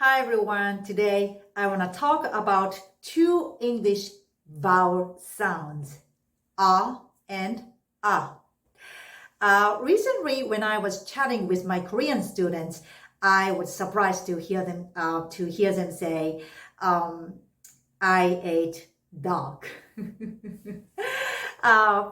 Hi everyone, today I want to talk about two English vowel sounds, and ah. Recently, when I was chatting with my Korean students, I was surprised to hear them say, I ate dog.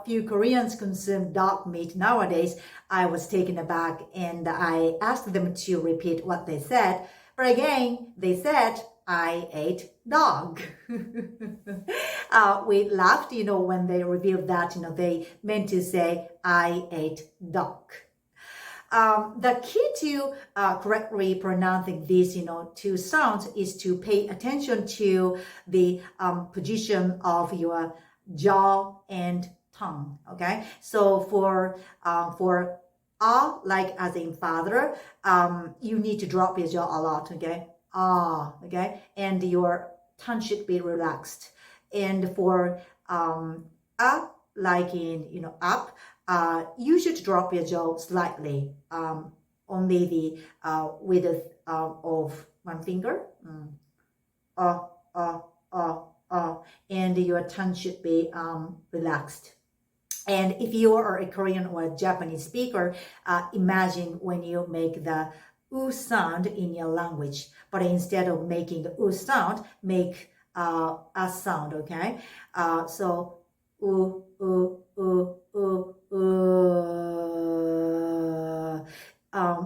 Few Koreans consume dog meat nowadays. I was taken aback and I asked them to repeat what they said. But again, they said, I ate dog. We laughed, when they revealed that, they meant to say, I ate dog. The key to correctly pronouncing these, two sounds is to pay attention to the position of your jaw and tongue. Okay, so for like as in father, you need to drop your jaw a lot. Okay, okay, and your tongue should be relaxed. And for like in up, you should drop your jaw slightly, only the width of one finger. And your tongue should be relaxed. And if you are a Korean or a Japanese speaker, imagine when you make the U sound in your language, but instead of making the U sound, make a sound, okay? So, U, U, U, U, U.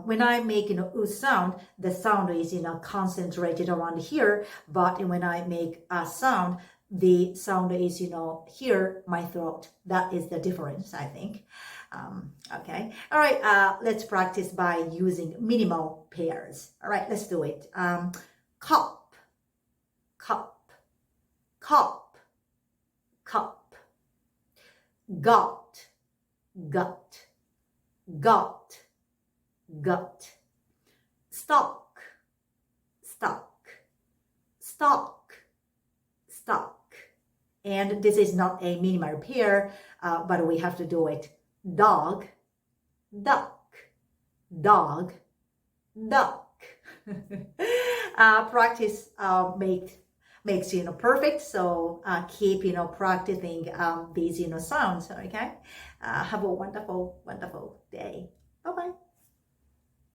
When I make U sound, the sound is concentrated around here, but when I make a sound, the sound is here, my throat. That is the difference, I think. Okay, all right, let's practice by using minimal pairs. All right, let's do it. Cup, cup, cup, cup. Gut, gut, gut, gut. Stock, stock, stock, stock. And this is not a minimal pair, but we have to do it. Dog, duck, dog, duck. Practice makes perfect. So keep practicing these sounds. Okay. Have a wonderful day. Bye bye.